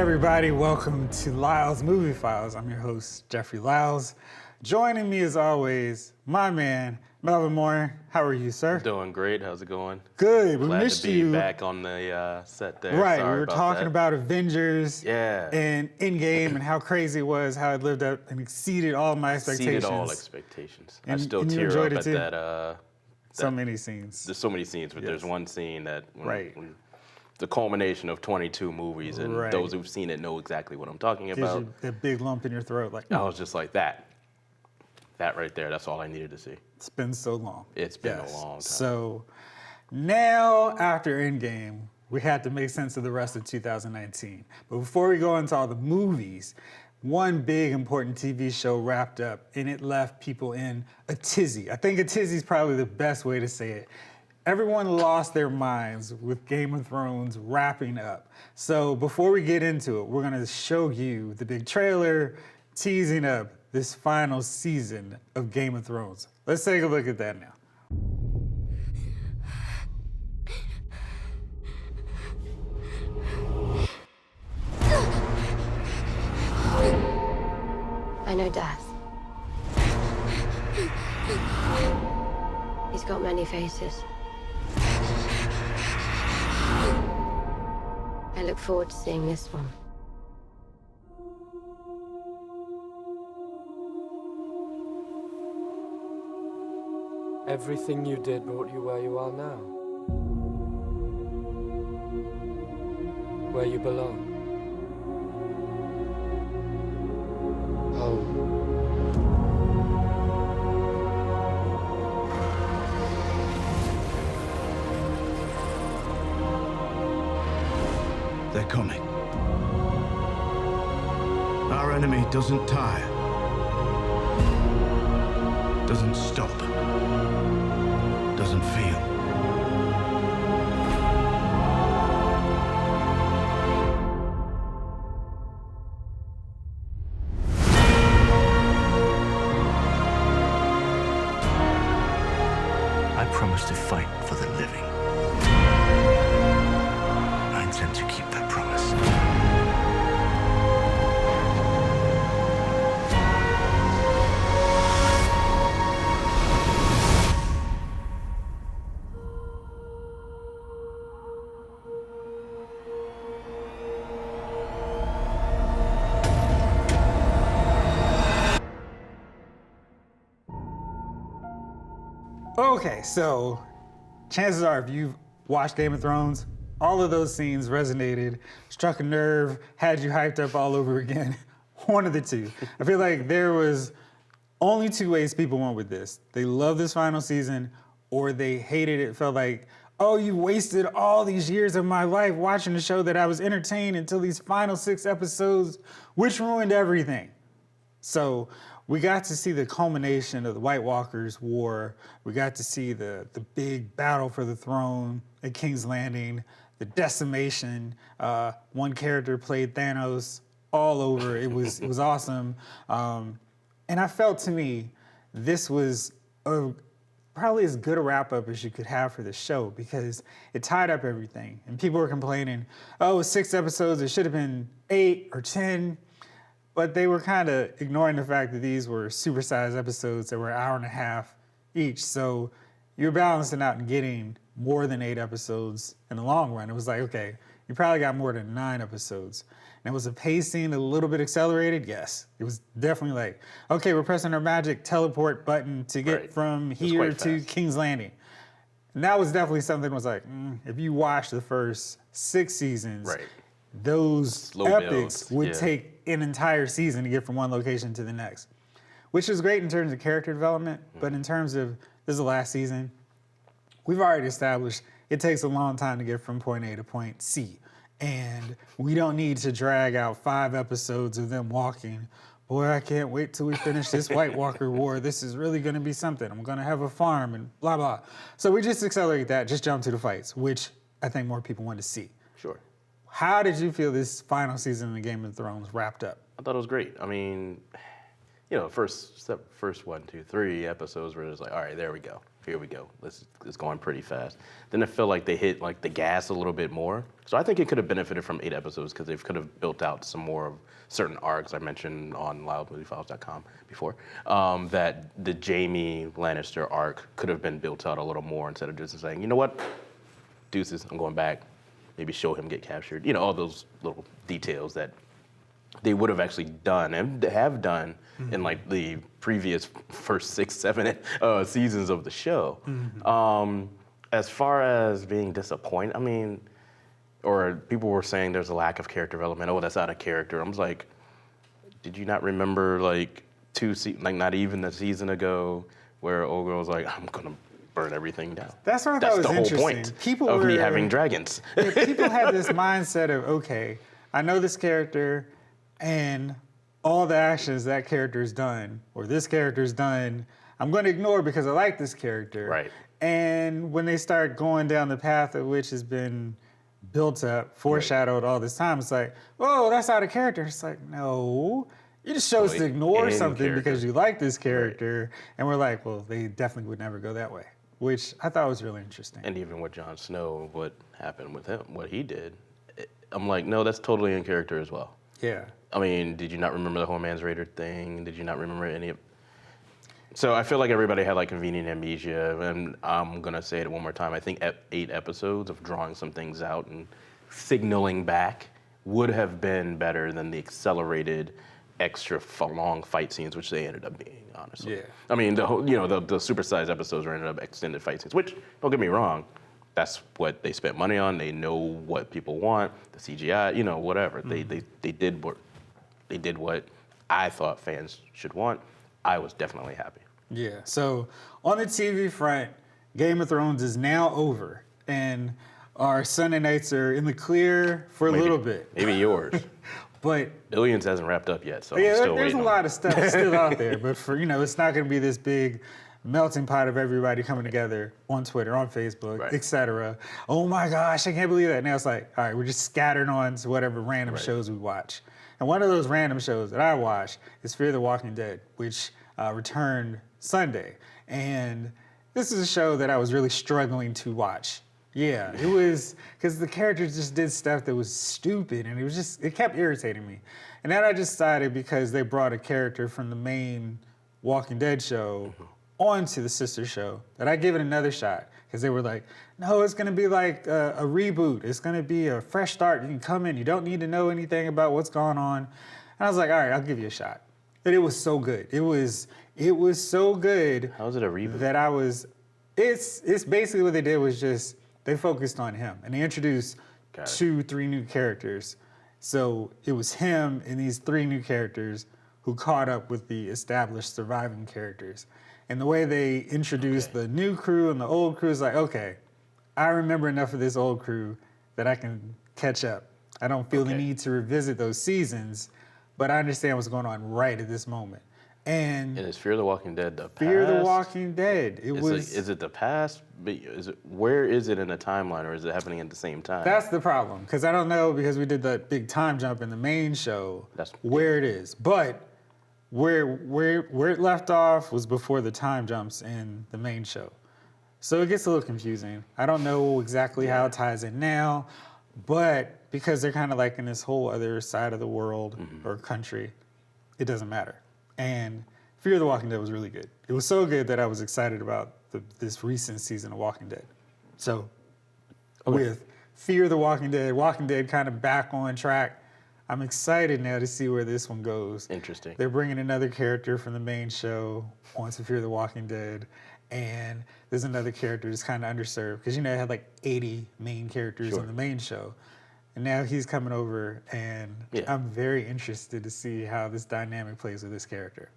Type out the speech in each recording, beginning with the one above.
everybody, welcome to Lyles Movie Files. I'm your host, Jeffrey Lyles. Joining me as always, my man, Melvin. How are you, sir? Doing great. How's it going? Good. We Glad missed to be you. back on the set there. Right, Sorry we were about talking that. about Avengers Yeah. and Endgame and how crazy it was, how it lived up and exceeded all my expectations. Exceeded all expectations. I And- still and you tear enjoyed up it at too? that. So many scenes. There's so many scenes, but Yes. there's one scene that Right. when the culmination of 22 movies, and Right. those who've seen it know exactly what I'm talking Gives about. you that big lump in your throat. Like, I was just like that. That right there. That's all I needed to see. it's been so long. It's been a long time. So now, after Endgame, we had to make sense of the rest of 2019. But before we go into all the movies, one big important TV show wrapped up, and it left people in a tizzy. I think a tizzy is probably the best way to say it. Everyone lost their minds with Game of Thrones wrapping up. So before we get into it, we're gonna show you the big trailer teasing up this final season of Game of Thrones. Let's take a look at that now. I know death. He's got many faces. I look forward to seeing this one. Everything you did brought you where you are now. Where you belong. Home. They're coming. Our enemy doesn't tire. Doesn't stop. Doesn't feel. I promise to fight for the living. I intend to keep that promise. Okay, so chances are if you've watched Game of Thrones, all of those scenes resonated, struck a nerve, had you hyped up all over again. One of the two. I feel like there was only two ways people went with this. They loved this final season, or they hated it, felt like, oh, you wasted all these years of my life watching a show that I was entertained until these final 6 episodes, which ruined everything. So we got to see the culmination of the White Walkers' war. We got to see the big battle for the throne at King's Landing, the decimation. One character played Thanos all over. It was awesome. And I felt, to me, this was probably as good a wrap-up as you could have for the show, because it tied up everything. And people were complaining, oh, it's 6 episodes, it should have been 8 or 10. But they were kind of ignoring the fact that these were supersized episodes that were an hour and a half each. So you're balancing out and getting more than 8 episodes in the long run. It was like, okay, you probably got more than 9 episodes. And was the pacing a little bit accelerated? Yes. It was definitely like, okay, we're pressing our magic teleport button to get from here to King's Landing. And that was definitely something that was like, if you watch the first 6 seasons, those Slow epics builds, would take an entire season to get from one location to the next, which is great in terms of character development. But in terms of, this is the last season, we've already established it takes a long time to get from point A to point C. And we don't need to drag out 5 episodes of them walking. Boy, I can't wait till we finish this White Walker war. This is really gonna be something. I'm gonna have a farm and blah, blah. So we just accelerate that, just jump to the fights, which I think more people want to see. Sure. How did you feel this final season of Game of Thrones wrapped up? I thought it was great. I mean, you know, first 1, 2, 3 episodes were just like, all right, there we go. here we go. It's going pretty fast. Then I feel like they hit like the gas a little bit more. So I think it could have benefited from 8 episodes because they could have built out some more of certain arcs I mentioned on LylesMovieFiles.com before. That the Jaime Lannister arc could have been built out a little more instead of just saying, you know what, deuces, I'm going back. Maybe show him get captured. You know, all those little details that they would have actually done and have done in like the previous first 6, 7 seasons of the show. As far as being disappointed, I mean, or people were saying there's a lack of character development. Oh, that's out of character. I was like, did you not remember like not even a season ago where old girl was like, I'm gonna burn everything down. That's what I thought was the whole interesting. point People of me having dragons. People had this mindset of, okay, I know this character and all the actions that character's done, or this character's done, I'm going to ignore because I like this character. Right. And when they start going down the path of which has been built up, foreshadowed all this time, it's like, oh, that's out of character. It's like, no. You just chose to ignore something because you like this character. Right. And we're like, well, they definitely would never go that way, which I thought was really interesting. And even with Jon Snow, what happened with him, what he did, I'm like, no, that's totally in character as well. Yeah. I mean, did you not remember the whole Mans Raider thing? Did you not remember any of... So I feel like everybody had like convenient amnesia, and I'm gonna say it one more time. I think 8 episodes of drawing some things out and signaling back would have been better than the accelerated extra long fight scenes, which they ended up being, honestly. Yeah. I mean, the supersized episodes were ended up extended fight scenes, which, don't get me wrong, that's what they spent money on. They know what people want, the CGI, whatever. They did what I thought fans should want. I was definitely happy. Yeah. So on the TV front, Game of Thrones is now over, and our Sunday nights are in the clear for a little bit. Maybe yours. But Billions hasn't wrapped up yet, so yeah, I'm still there's waiting. A lot of stuff still out there, but for it's not going to be this big melting pot of everybody coming together on Twitter, on Facebook, Right. etc. Oh my gosh, I can't believe that. Now it's like, all right, we're just scattered on to whatever random shows we watch. And one of those random shows that I watch is Fear the Walking Dead, which returned Sunday. And this is a show that I was really struggling to watch. Yeah, it was, because the characters just did stuff that was stupid, and it kept irritating me. And then I just decided, because they brought a character from the main Walking Dead show onto the sister show, that I give it another shot. Because they were like, no, it's gonna be like a reboot. It's gonna be a fresh start. You can come in, you don't need to know anything about what's going on. And I was like, all right, I'll give you a shot. And it was so good. It was so good. How is it a reboot? That it's basically what they did was just, they focused on him, and they introduced 2-3 new characters. So it was him and these 3 new characters who caught up with the established surviving characters. And the way they introduced the new crew and the old crew is like, okay, I remember enough of this old crew that I can catch up. I don't feel the need to revisit those seasons, but I understand what's going on right at this moment. And is Fear the Walking Dead the past? Fear the Walking Dead. Is it the past? Where is it in the timeline, or is it happening at the same time? That's the problem, because I don't know, because we did that big time jump in the main show, where it is. But where it left off was before the time jumps in the main show. So it gets a little confusing. I don't know exactly how it ties in now, but because they're kind of like in this whole other side of the world or country, it doesn't matter. And Fear the Walking Dead was really good. It was so good that I was excited about this recent season of Walking Dead. So with Fear the Walking Dead kind of back on track, I'm excited now to see where this one goes. Interesting. They're bringing another character from the main show onto Fear the Walking Dead, and there's another character that's kind of underserved, because it had like 80 main characters in the main show. And now he's coming over, and I'm very interested to see how this dynamic plays with this character.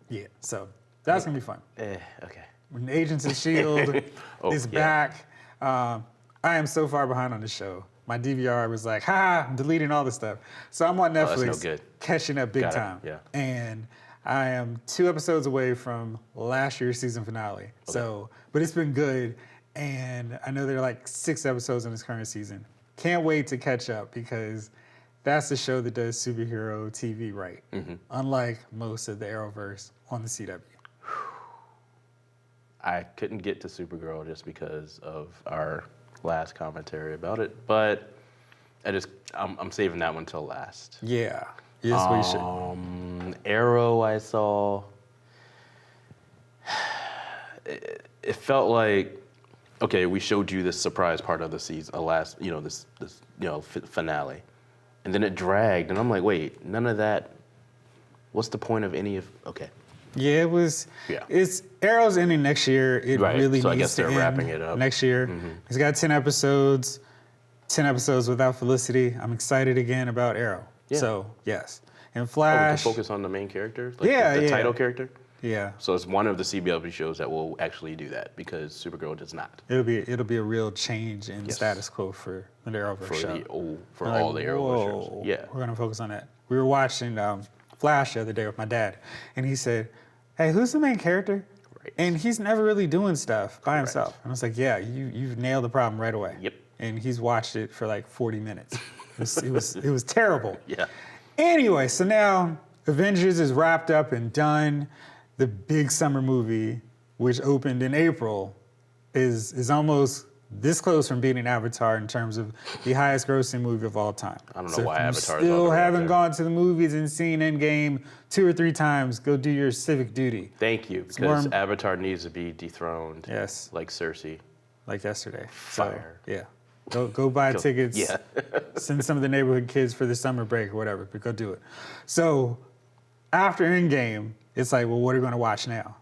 Yeah, so that's gonna be fun. Okay. When Agents of S.H.I.E.L.D. is back, I am so far behind on the show. My DVR was like, I'm deleting all this stuff. So I'm on Netflix catching up big time. Yeah. And I am 2 episodes away from last year's season finale. Okay. So, but it's been good, and I know there are like 6 episodes in this current season. Can't wait to catch up, because that's the show that does superhero TV right. Unlike most of the Arrowverse on the CW. I couldn't get to Supergirl just because of our last commentary about it, but I'm saving that one till last. Yeah. Yes, we should. Arrow, I saw. It felt like, okay, we showed you this surprise part of the season, this finale, and then it dragged, and I'm like, wait, none of that. What's the point of any of? Okay. Yeah, it was. Yeah. It's Arrow's ending next year. It Right. really So I needs guess to they're end wrapping it up next year. It's got 10 episodes. 10 episodes without Felicity. I'm excited again about Arrow. Yeah. So yes, and Oh, we can Flash. focus on the main character, like Yeah, the yeah. title character. Yeah, So it's one of the CW shows that will actually do that because Supergirl does not. it'll be a real change in Yes. status quo for the Arrowverse For show. all the Arrowverse Whoa, shows. Yeah. we're gonna focus on that. We were watching Flash the other day with my dad, and he said, "Hey, who's the main character?" Right. And he's never really doing stuff by Correct. himself. And I was like, "Yeah, you've nailed the problem right away." Yep. And he's watched it for like 40 minutes. It was terrible. Yeah. Anyway, so now Avengers is wrapped up and done. The big summer movie, which opened in April, is almost this close from beating Avatar in terms of the highest grossing movie of all time. I don't know So why if you Avatar is all still the way up haven't there. gone to the movies and seen Endgame 2 or 3 times, go do your civic duty. Thank you, because more- Avatar needs to be dethroned. Yes. Like Cersei. Like yesterday. Fire. So, yeah. Go buy tickets. Yeah. Send some of the neighborhood kids for the summer break or whatever, but go do it. So after Endgame, it's like, well, what are we going to watch now?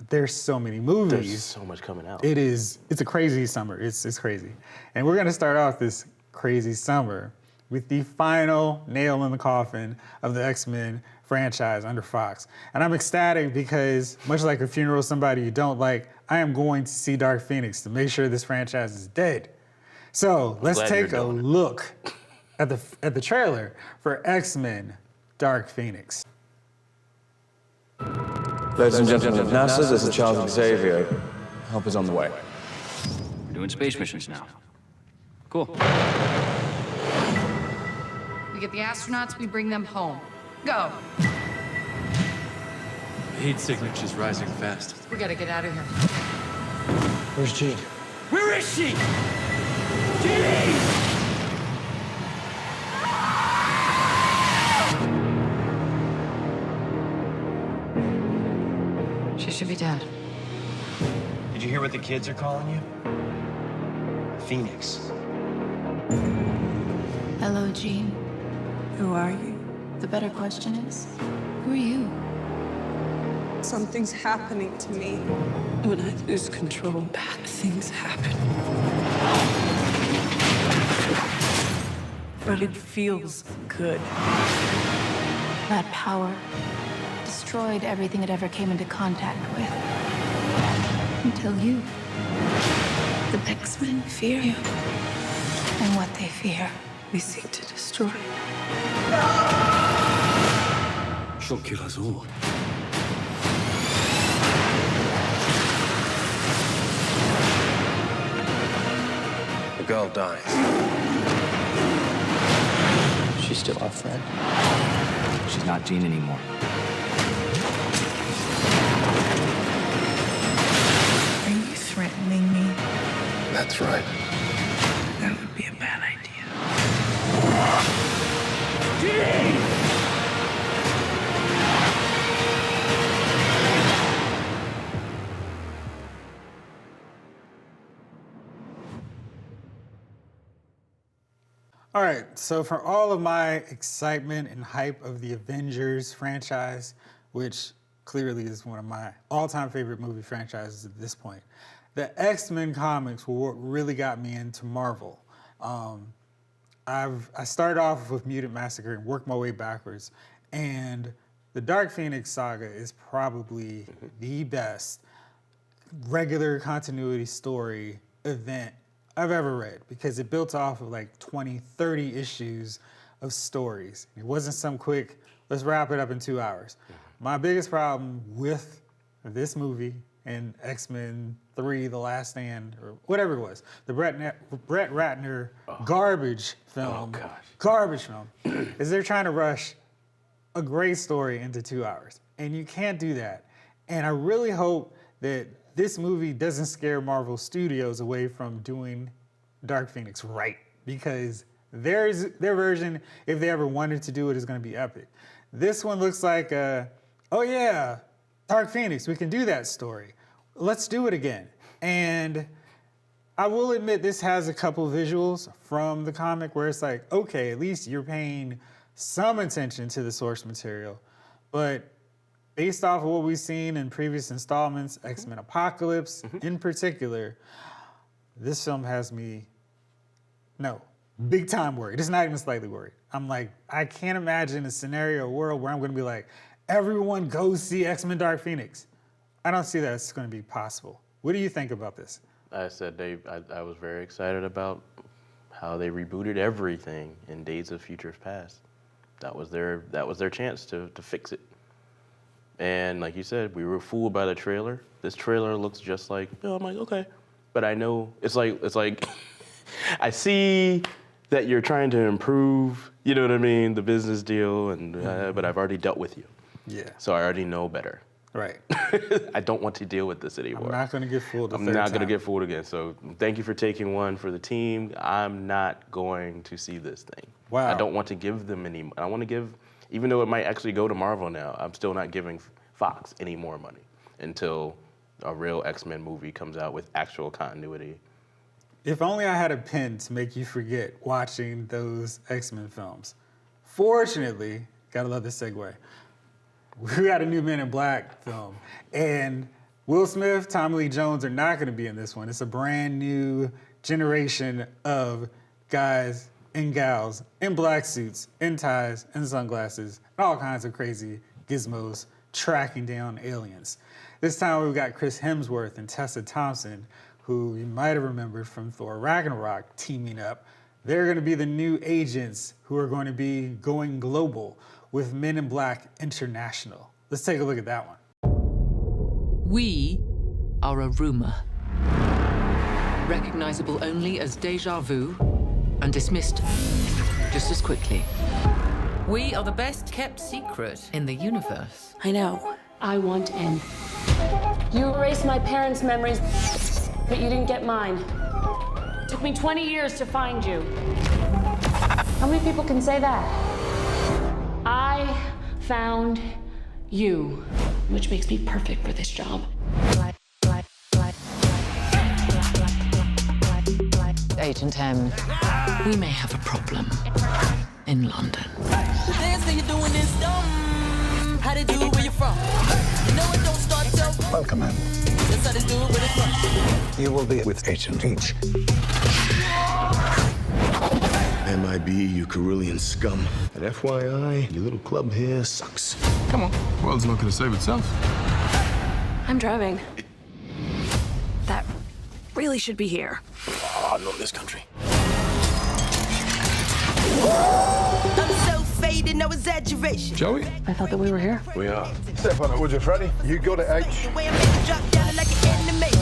There's so many movies. There's so much coming out. It's a crazy summer. It's crazy. And we're going to start off this crazy summer with the final nail in the coffin of the X-Men franchise under Fox. And I'm ecstatic because, much like a funeral of somebody you don't like, I am going to see Dark Phoenix to make sure this franchise is dead. So let's glad take you're a doing it. look at the trailer for X-Men Dark Phoenix. Ladies and gentlemen of NASA, this is Charles Xavier. Help is on the way. We're doing space missions now. Cool. We get the astronauts, we bring them home. Go. Heat signature's rising fast. We gotta get out of here. Where's Jean? Where is she? Jean! She should be dead. Did you hear what the kids are calling you? Phoenix. Hello, Jean. Who are you? The better question is, who are you? Something's happening to me. When I lose control, bad things happen. But it feels good. That power destroyed everything it ever came into contact with. Until you. The X-Men fear you. And what they fear, We seek to destroy. She'll kill us all. The girl dies. She's still our friend. She's not Jean anymore. Are you threatening me? That's right. That would be a bad idea. All right, so for all of my excitement and hype of the Avengers franchise, which clearly is one of my all-time favorite movie franchises at this point, the X-Men comics were what really got me into Marvel. I started off with Mutant Massacre and worked my way backwards, and the Dark Phoenix saga is probably the best regular continuity story event I've ever read because it built off of like 20, 30 issues of stories. It wasn't some quick, let's wrap it up in 2 hours. My biggest problem with this movie and X-Men 3, The Last Stand, or whatever it was, the Brett Ratner garbage film, is they're trying to rush a great story into 2 hours. And you can't do that. And I really hope that this movie doesn't scare Marvel Studios away from doing Dark Phoenix right, because their version, if they ever wanted to do it, is going to be epic. This one looks like, oh yeah, Dark Phoenix, we can do that story. Let's do it again. And I will admit this has a couple visuals from the comic where it's like, okay, at least you're paying some attention to the source material. But based off of what we've seen in previous installments, X-Men Apocalypse in particular, this film has me, big time worried. It's not even slightly worried. I'm like, I can't imagine a scenario, a world where I'm gonna be like, everyone go see X-Men Dark Phoenix. I don't see that it's gonna be possible. What do you think about this? I said I was very excited about how they rebooted everything in Days of Futures Past. That was their chance to fix it. And like you said, we were fooled by the trailer. This trailer looks just like, I'm like, okay. But I know, it's like, I see that you're trying to improve, you know what I mean, the business deal, and but I've already dealt with you. Yeah. So I already know better. Right. I don't want to deal with this anymore. I'm not gonna get fooled I'm not gonna get fooled again. So thank you for taking one for the team. I'm not going to see this thing. Wow. I don't want to give them any, I want to give, even though it might actually go to Marvel now, I'm still not giving Fox any more money until a real X-Men movie comes out with actual continuity. If only I had a pen to make you forget watching those X-Men films. Fortunately, gotta love this segue, we got a new Men in Black film. And Will Smith, Tommy Lee Jones are not gonna be in this one. It's a brand new generation of guys and gals in black suits, in ties, and sunglasses, and all kinds of crazy gizmos tracking down aliens. This time we've got Chris Hemsworth and Tessa Thompson, who you might have remembered from Thor Ragnarok, teaming up. They're gonna be the new agents who are going to be going global with Men in Black International. Let's take a look at that one. We are a rumor, recognizable only as déjà vu and dismissed just as quickly. We are the best kept secret in the universe. I know. I want in. You erased my parents' memories, but you didn't get mine. It took me 20 years to find you. How many people can say that? I found you. Which makes me perfect for this job. Agent M, we may have a problem in London. The dance that you're doing is dumb. How to do it where you're from. You know it don't start till. Welcome, man. That's how to do it where it's from. You will be with Agent H. MIB, you Carillion scum. And FYI, your little club here sucks. Come on. The world's not gonna save itself. I'm driving. That really should be here. Oh, not this country. I'm so faded, no exaggeration. Joey? I thought that we were here. We are. Step on it, would you, Freddy? You go to H. The way I make it drop down like an animated.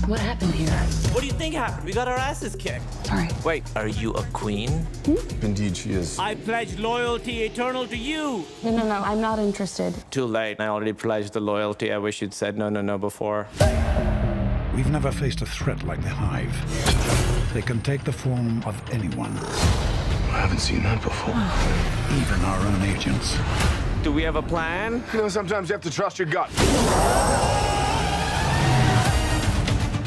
What happened here? What do you think happened? We got our asses kicked. Sorry. Wait, are you a queen? Indeed, she is. I pledge loyalty eternal to you. No, I'm not interested. Too late. I already pledged the loyalty. I wish you'd said no before. We've never faced a threat like the Hive. They can take the form of anyone. I haven't seen that before. Even our own agents. Do we have a plan? You know, sometimes you have to trust your gut.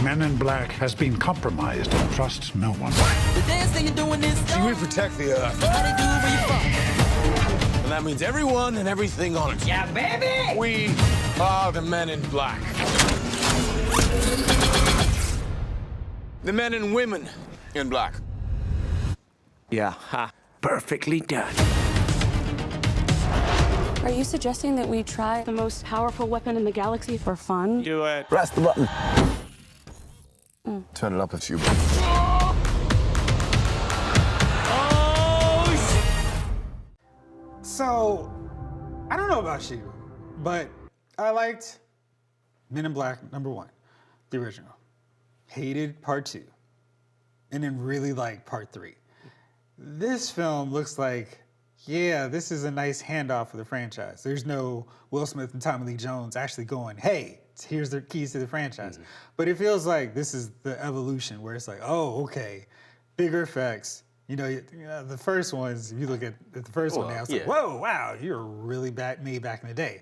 Men in Black has been compromised and trusts no one. The dance that you're doing is dumb. We protect the Earth. How to do it where you're from. And that means everyone and everything on it. Yeah, baby! We are the Men in Black. The men and women in black. Yeah, ha. Perfectly done. Are you suggesting that we try the most powerful weapon in the galaxy for fun? Do it. Press the button. Turn it up a few. So, I don't know about you, but I liked Men in Black #1, the original. Hated part 2, and then really liked part 3. This film looks like, yeah, this is a nice handoff for the franchise. There's no Will Smith and Tommy Lee Jones actually going, hey, here's the keys to the franchise. But it feels like this is the evolution where it's like, oh, okay, bigger effects. The first ones, if you look at the first one now, it's like, whoa, wow, you're really made back in the day.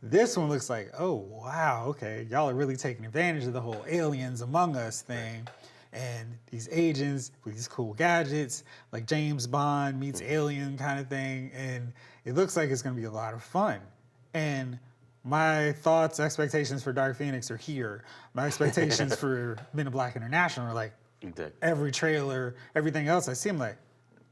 This one looks like, oh, wow, okay, y'all are really taking advantage of the whole aliens among us thing. And these agents with these cool gadgets, like James Bond meets Alien kind of thing. And it looks like it's going to be a lot of fun. And my thoughts, expectations for Dark Phoenix are here. My expectations for Men in Black International are like, every trailer, everything else, I seem like,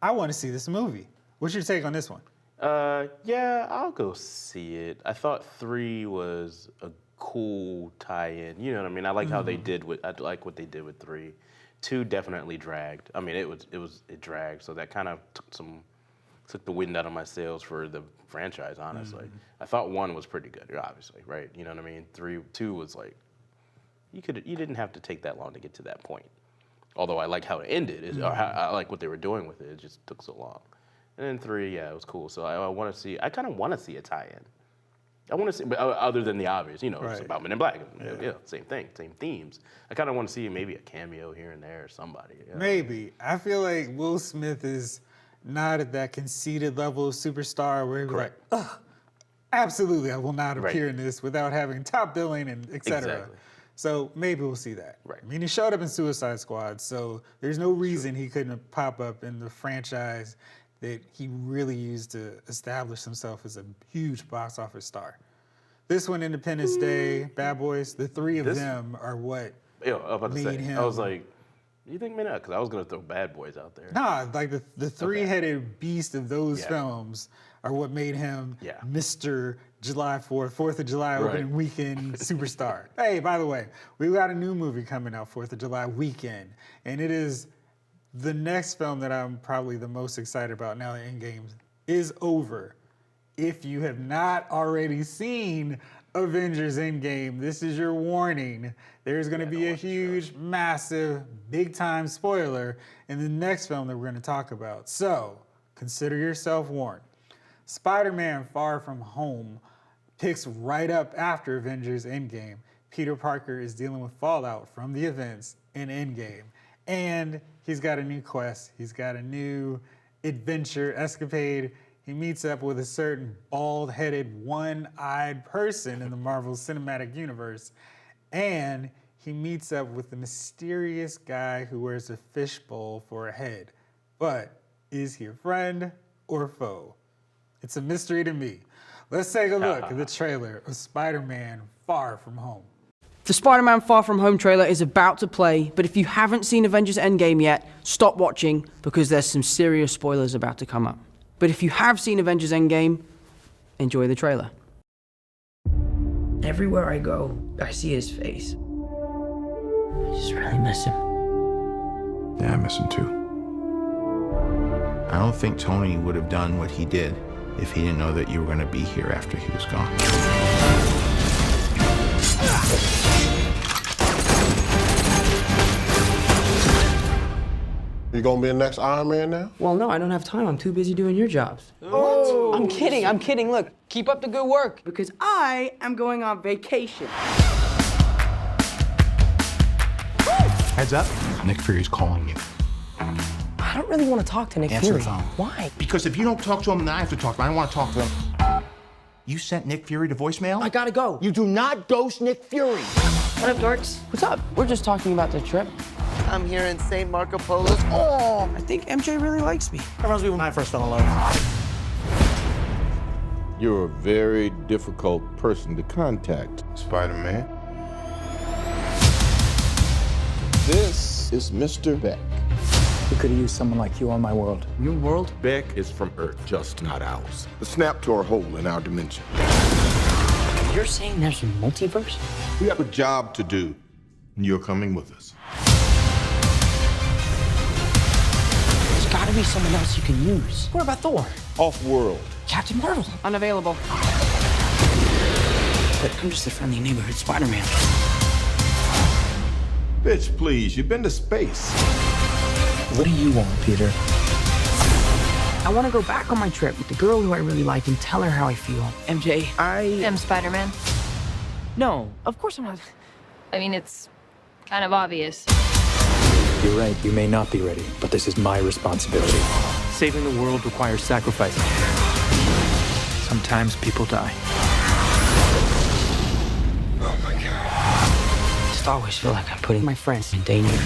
I want to see this movie. What's your take on this one? Yeah, I'll go see it. I thought 3 was a cool tie-in. You know what I mean? I like how they did I like what they did with 3. 2 definitely dragged. I mean, it dragged, so that kind of took the wind out of my sails for the franchise, honestly. I thought 1 was pretty good, obviously, right? You know what I mean? 2 was like, you didn't have to take that long to get to that point. Although I like how it ended, or I like what they were doing with it. It just took so long. And then 3, yeah, it was cool. So I kind of want to see a tie-in. I want to see, but other than the obvious, it's about Men in Black. Yeah, same thing, same themes. I kind of want to see maybe a cameo here and there or somebody. Maybe. I feel like Will Smith is not at that conceited level of superstar where he'd be like, ugh, absolutely, I will not appear in this without having top billing and et cetera. Exactly. So maybe we'll see that. Right. I mean, he showed up in Suicide Squad, so there's no reason he couldn't pop up in the franchise that he really used to establish himself as a huge box office star. This one, Independence Day, Bad Boys, the 3 of them are what made him. I was like, you think not? Because I was going to throw Bad Boys out there. Nah, like the three-headed beast of those films are what made him Mr. July 4th of July opening weekend superstar. Hey, by the way, we've got a new movie coming out 4th of July weekend, and it is the next film that I'm probably the most excited about now that Endgame is over. If you have not already seen Avengers Endgame, this is your warning. There's going to be a huge, massive, big-time spoiler in the next film that we're going to talk about. So consider yourself warned. Spider-Man Far From Home picks right up after Avengers Endgame. Peter Parker is dealing with fallout from the events in Endgame. And he's got a new quest. He's got a new adventure, escapade. He meets up with a certain bald-headed, one-eyed person in the Marvel Cinematic Universe. And he meets up with the mysterious guy who wears a fishbowl for a head. But is he a friend or foe? It's a mystery to me. Let's take a look at the trailer of Spider-Man Far From Home. The Spider-Man Far From Home trailer is about to play, but if you haven't seen Avengers Endgame yet, stop watching because there's some serious spoilers about to come up. But if you have seen Avengers Endgame, enjoy the trailer. Everywhere I go, I see his face. I just really miss him. Yeah, I miss him too. I don't think Tony would have done what he did if he didn't know that you were going to be here after he was gone. You gonna be the next Iron Man now? Well, no, I don't have time. I'm too busy doing your jobs. What? I'm kidding. Look, keep up the good work because I am going on vacation. Heads up, Nick Fury's calling you. I don't really want to talk to Nick Answer Fury. the phone. Why? Because if you don't talk to him, then I have to talk to him. I don't want to talk to him. You sent Nick Fury to voicemail? I gotta go. You do not ghost Nick Fury. What up, dorks? What's up? We're just talking about the trip. I'm here in St. Marco Polo's. Oh, I think MJ really likes me. That reminds me when I first fell in love. You're a very difficult person to contact, Spider-Man. This is Mr. Beck. We could have used someone like you on my world. Your world? Beck is from Earth, just not ours. The snap to our hole in our dimension. You're saying there's a multiverse? We have a job to do, and you're coming with us. There's gotta be someone else you can use. What about Thor? Off-world. Captain Marvel? Unavailable. But I'm just a friendly neighborhood Spider-Man. Bitch, please, you've been to space. What do you want, Peter? I want to go back on my trip with the girl who I really like and tell her how I feel. MJ, I'm Spider-Man. No, of course I'm not. I mean, it's kind of obvious. You're right, you may not be ready, but this is my responsibility. Saving the world requires sacrifice. Sometimes people die. Oh my God. I just always feel like I'm putting my friends in danger.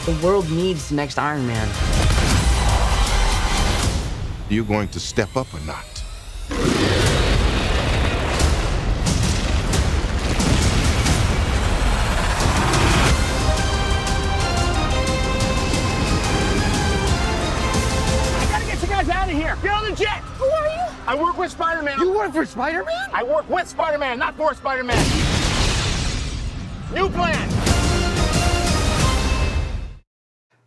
The world needs the next Iron Man. You going to step up or not? Out of here! Get on the jet! Who are you? I work with Spider-Man. You work for Spider-Man? I work with Spider-Man, not for Spider-Man. New plan!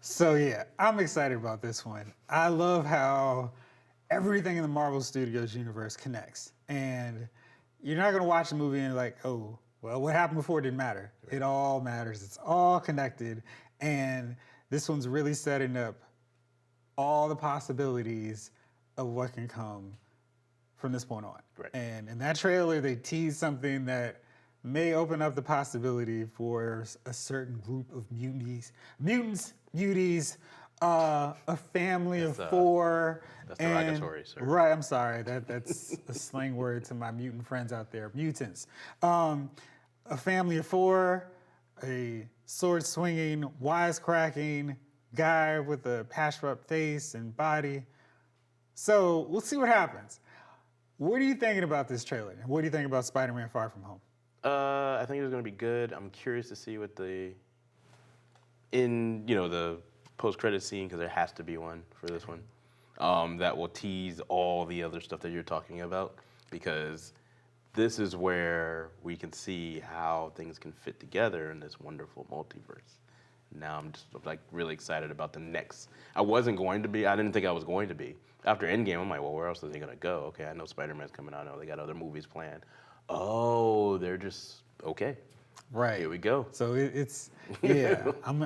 So yeah, I'm excited about this one. I love how everything in the Marvel Studios universe connects. And you're not gonna watch a movie and like, oh, well, what happened before didn't matter. It all matters. It's all connected. And this one's really setting up all the possibilities of what can come from this point on. Right. And in that trailer, they tease something that may open up the possibility for a certain group of muties, a family of 4. That's derogatory, sir. Right, I'm sorry. That's a slang word to my mutant friends out there, mutants. A family of 4, a sword-swinging, wisecracking guy with a patched-up face and body. So we'll see what happens. What are you thinking about this trailer? What do you think about Spider-Man Far From Home? I think it's going to be good. I'm curious to see what the post-credit scene, because there has to be one for this one, that will tease all the other stuff that you're talking about, because this is where we can see how things can fit together in this wonderful multiverse. Now I'm just like really excited about the next. I didn't think I was going to be. After Endgame, I'm like, well, where else are they gonna go? Okay, I know Spider-Man's coming out. I know they got other movies planned. Oh, they're just, okay. Right. Here we go. So it's yeah, I'm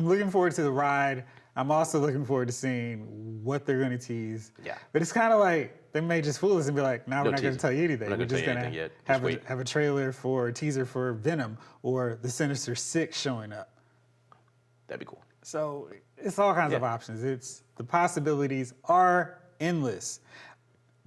looking forward to the ride. I'm also looking forward to seeing what they're gonna tease. Yeah. But it's kind of like, they may just fool us and be like, nah, we're not tease gonna tell you anything. We're not just gonna gonna tell you anything yet. have a trailer for, a teaser for Venom or the Sinister Six showing up. That'd be cool. So it's all kinds of options. The possibilities are endless.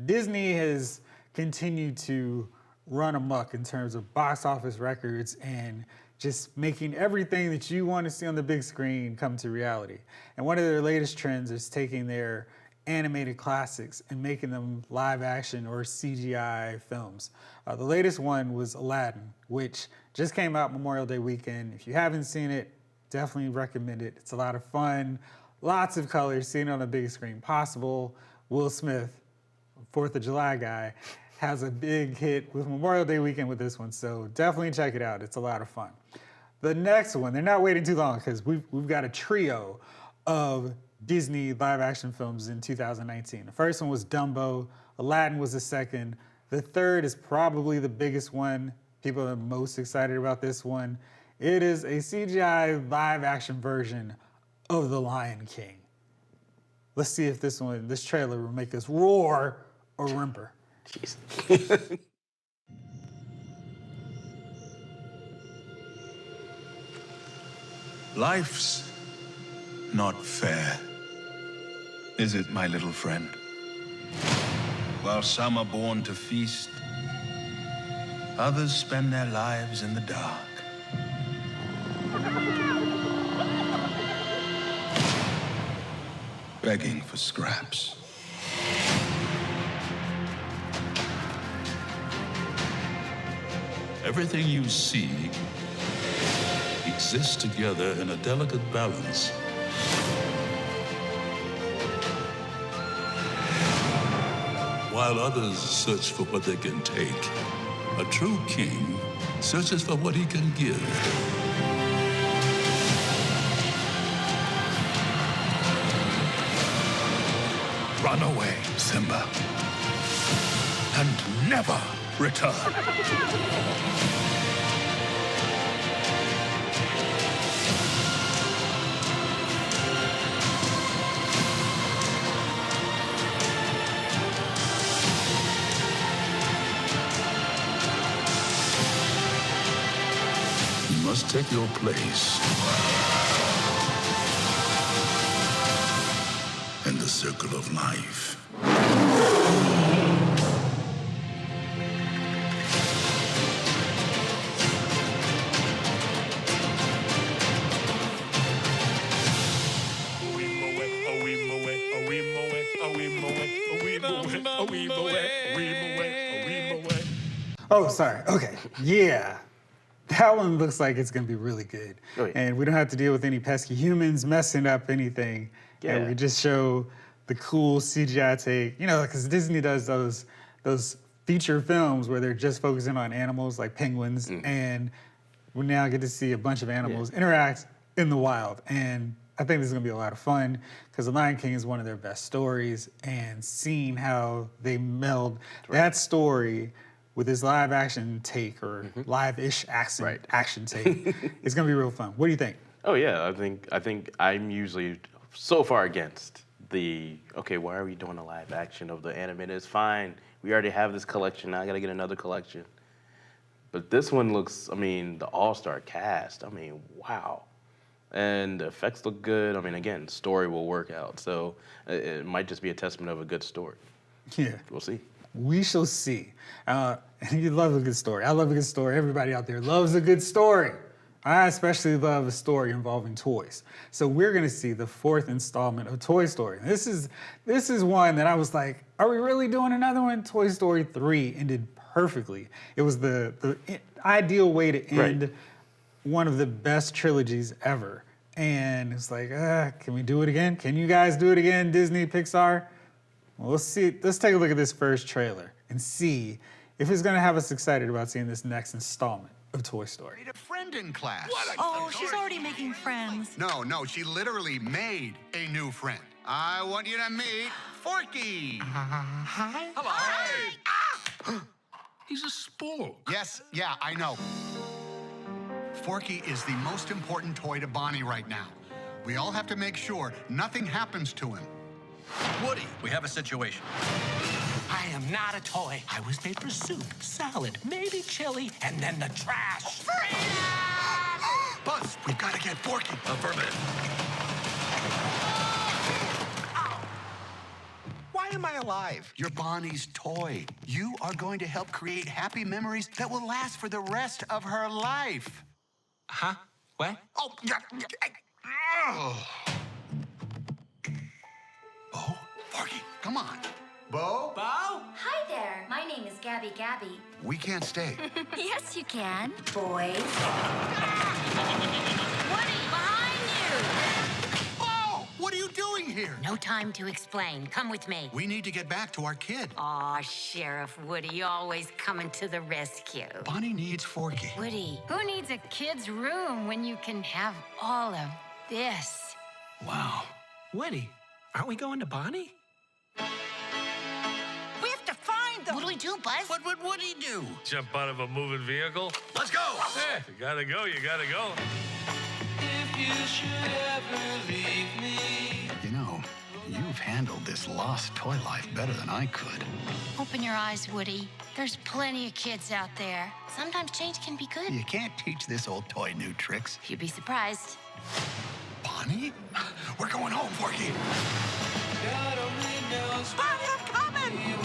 Disney has continued to run amok in terms of box office records and just making everything that you want to see on the big screen come to reality. And one of their latest trends is taking their animated classics and making them live action or CGI films. The latest one was Aladdin, which just came out Memorial Day weekend. If you haven't seen it, definitely recommend it. It's a lot of fun, lots of colors, seeing it on the biggest screen possible. Will Smith, 4th of July guy, has a big hit with Memorial Day weekend with this one, so definitely check it out. It's a lot of fun. The next one, they're not waiting too long because we've got a trio of Disney live action films in 2019. The first one was Dumbo, Aladdin was the second. The third is probably the biggest one. People are most excited about this one. It is a CGI live action version of The Lion King. Let's see if this trailer will make us roar or whimper. Jeez. Life's not fair, is it, my little friend? While some are born to feast, others spend their lives in the dark. Begging for scraps. Everything you see exists together in a delicate balance. While others search for what they can take, a true king searches for what he can give. Run away, Simba, and never return. must take your place in the circle of life. Oh, sorry. Okay. Yeah. That one looks like it's going to be really good. Oh, yeah. And we don't have to deal with any pesky humans messing up anything. Yeah. And we just show the cool CGI take. You know, because Disney does those feature films where they're just focusing on animals like penguins. And we now get to see a bunch of animals interact in the wild. And I think this is going to be a lot of fun because The Lion King is one of their best stories. And seeing how they meld that story with this live action take or live-ish action take, it's gonna be real fun. What do you think? Oh yeah, I think I'm usually so far against the why are we doing a live action of the animated? It's fine. We already have this collection. Now I gotta get another collection. But this one looks, I mean, the all-star cast. I mean, wow. And the effects look good. I mean, again, story will work out. So it might just be a testament of a good story. Yeah. We'll see. We shall see. You love a good story. I love a good story. Everybody out there loves a good story. I especially love a story involving toys. So we're gonna see the 4th installment of Toy Story. This is one that I was like, are we really doing another one? Toy Story 3 ended perfectly. It was the ideal way to end one of the best trilogies ever. And it's like, can we do it again? Can you guys do it again, Disney, Pixar? Well, let's see. Let's take a look at this first trailer and see if it's gonna have us excited about seeing this next installment of Toy Story. Made a friend in class. Oh, she's already making friends. No, she literally made a new friend. I want you to meet Forky. Hi. Hello. Hi. Ah! He's a spork. Yes, yeah, I know. Forky is the most important toy to Bonnie right now. We all have to make sure nothing happens to him. Woody, we have a situation. I am not a toy. I was made for soup, salad, maybe chili, and then the trash. Buzz, we've got to get Forky. Affirmative. Why am I alive? You're Bonnie's toy. You are going to help create happy memories that will last for the rest of her life. Huh? What? Oh, yeah. Oh. Bo? Forky, come on. Bo? Bo? Hi there. My name is Gabby. We can't stay. Yes, you can. Boys. Woody, behind you! Bo! What are you doing here? No time to explain. Come with me. We need to get back to our kid. Aw, Sheriff Woody, always coming to the rescue. Bonnie needs Forky. Woody, who needs a kid's room when you can have all of this? Wow. Woody, aren't we going to Bonnie? We have to find them. What do we do, Buzz? What would Woody do? Jump out of a moving vehicle? Let's go! Yeah, you gotta go, you gotta go. If you should ever leave me. You know, you've handled this lost toy life better than I could. Open your eyes, Woody. There's plenty of kids out there. Sometimes change can be good. You can't teach this old toy new tricks. You'd be surprised. Bonnie? We're going home, Forky. Bonnie, I'm coming!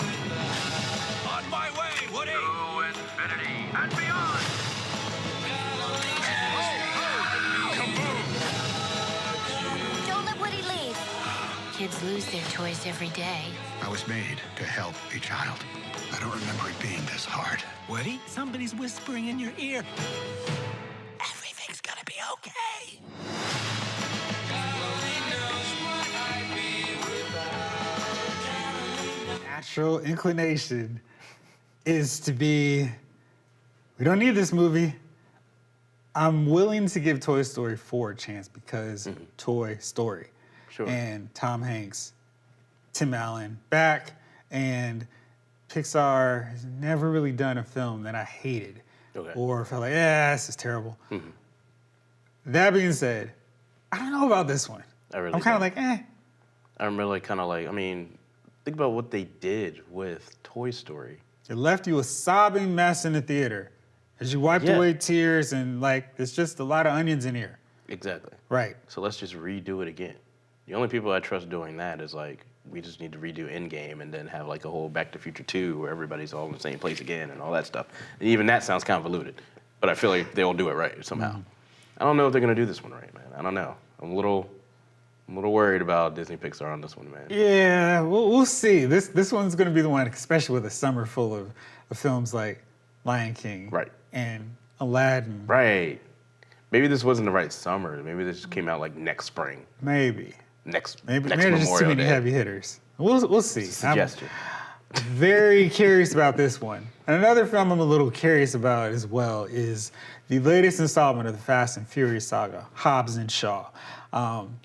On my way, Woody! To infinity and beyond! Don't let Woody leave. Kids lose their toys every day. I was made to help a child. I don't remember it being this hard. Woody, somebody's whispering in your ear. Everything's gonna be okay. Natural inclination is to be, we don't need this movie. I'm willing to give Toy Story 4 a chance because Toy Story. Sure. And Tom Hanks, Tim Allen back, and Pixar has never really done a film that I hated or felt like, this is terrible. That being said, I don't know about this one. I'm kind of like, I'm really kind of like, I mean, think about what they did with Toy Story. It left you a sobbing mess in the theater. As you wiped away tears and like, there's just a lot of onions in here. Exactly. Right. So let's just redo it again. The only people I trust doing that is like, we just need to redo Endgame and then have like a whole Back to the Future 2 where everybody's all in the same place again and all that stuff. And even that sounds convoluted, but I feel like they'll do it right somehow. I don't know if they're gonna do this one right, man. I don't know. I'm a little worried about Disney Pixar on this one, man. Yeah, we'll see. This one's gonna be the one, especially with a summer full of films like Lion King and Aladdin. Right. Maybe this wasn't the right summer. Maybe this just came out like next spring. Maybe. Next Maybe Memorial just too many Day. heavy hitters. We'll see. Suggestion. I'm very curious about this one. And another film I'm a little curious about as well is the latest installment of the Fast and Furious saga, Hobbs and Shaw.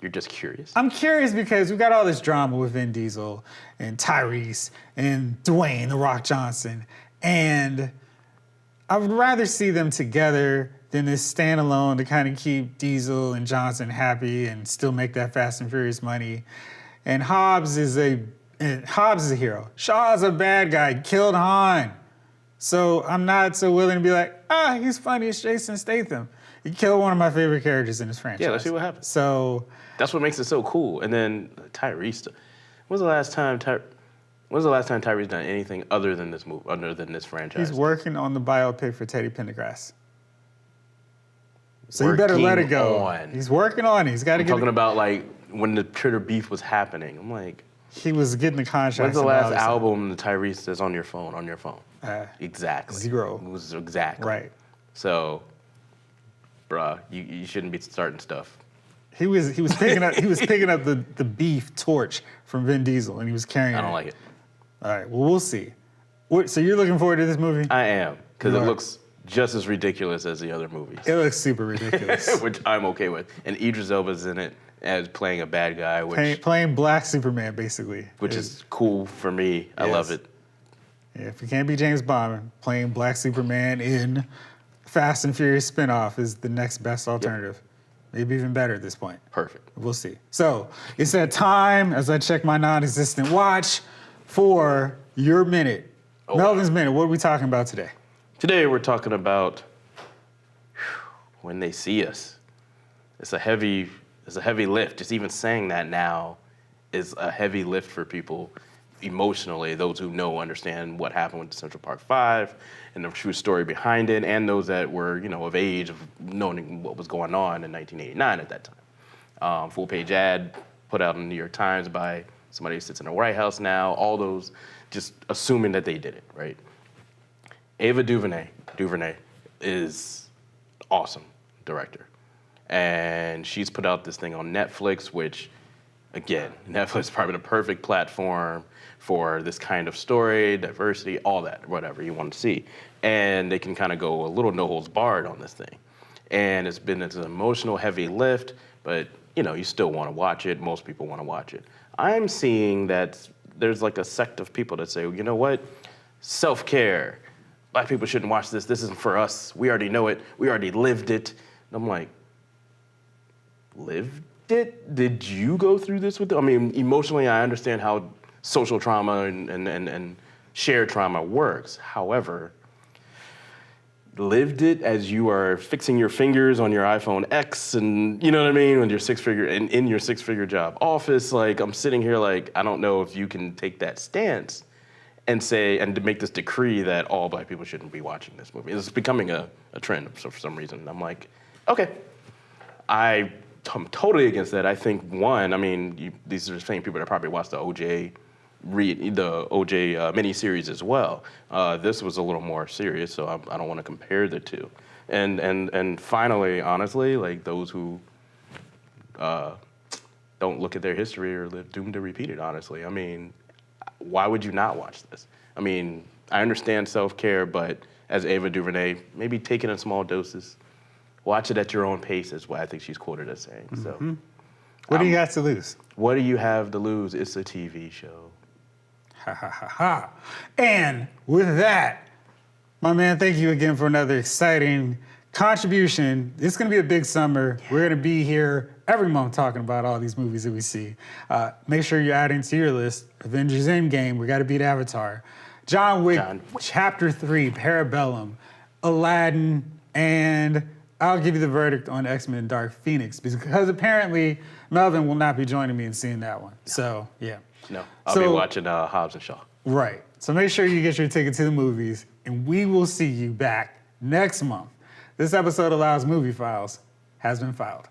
You're just curious? I'm curious because we've got all this drama with Vin Diesel and Tyrese and Dwayne The Rock Johnson. And I would rather see them together than this standalone to kind of keep Diesel and Johnson happy and still make that Fast and Furious money. And Hobbs is a hero. Shaw's a bad guy, killed Han. So I'm not so willing to be like, he's funny as Jason Statham. He killed one of my favorite characters in his franchise. Yeah, let's see what happens. So that's what makes it so cool. And then Tyrese. When's the last time Tyrese done anything other than this movie, other than this franchise? he's working on the biopic for Teddy Pendergrass. So you better let it go. He's working on it. He's got to get. Talking about like when the Twitter beef was happening. I'm like, he was getting the contract. when's the last album the Tyrese says on your phone? Exactly. 0. It was exactly. Right. So, bruh, you shouldn't be starting stuff. He was picking up the beef torch from Vin Diesel and he was carrying it. I don't like it. All right. Well, we'll see. So you're looking forward to this movie? I am, because it looks just as ridiculous as the other movies. It looks super ridiculous. Which I'm okay with. And Idris Elba's in it as playing a bad guy, which playing Black Superman, basically. Which is cool for me. I love it. Yeah, if it can't be James Bond, playing Black Superman in Fast and Furious spinoff is the next best alternative. Maybe even better at this point. Perfect. We'll see. So it's that time, as I check my non-existent watch, for your minute. Melvin's minute. What are we talking about today? Today we're talking about when they see us. It's a heavy lift. Just even saying that now is a heavy lift for people emotionally. Those who understand what happened with the Central Park 5 and the true story behind it, and those that were, of age of knowing what was going on in 1989 at that time. Full-page ad put out in the New York Times by somebody who sits in the White House now. All those just assuming that they did it, right? Ava DuVernay is awesome director. And she's put out this thing on Netflix, which, again, Netflix is probably the perfect platform for this kind of story, diversity, all that, whatever you want to see. And they can kind of go a little no holds barred on this thing. And it's an emotional, heavy lift, but you still want to watch it. Most people want to watch it. I'm seeing that there's like a sect of people that say, you know what? Self-care. Black people shouldn't watch this. This isn't for us. We already know it. We already lived it. And I'm like, lived it? Did you go through this with them? I mean, emotionally, I understand how social trauma and shared trauma works. However, lived it as you are fixing your fingers on your iPhone X and, you know what I mean, when your in your six-figure job office, like I'm sitting here like, I don't know if you can take that stance and say, and to make this decree that all Black people shouldn't be watching this movie. It's becoming a trend for some reason. I'm like, okay. I'm totally against that. I think, one, these are the same people that probably watched the OJ miniseries as well. This was a little more serious, so I don't want to compare the two. And finally, honestly, like those who don't look at their history are doomed to repeat it, honestly. I mean, why would you not watch this? I mean, I understand self-care, but as Ava DuVernay, maybe take it in small doses. Watch it at your own pace is what I think she's quoted as saying. So, what do you got to lose? What do you have to lose? It's a TV show. Ha ha ha ha. And with that, my man, thank you again for another exciting contribution. It's going to be a big summer. Yeah. We're going to be here every month talking about all these movies that we see. Make sure you add into your list Avengers Endgame. We got to beat Avatar. John Wick, Chapter 3, Parabellum. Aladdin, and I'll give you the verdict on X-Men Dark Phoenix because apparently Melvin will not be joining me in seeing that one. So, yeah. No, I'll be watching Hobbs and Shaw. Right. So make sure you get your ticket to the movies, and we will see you back next month. This episode of Lyles Movie Files has been filed.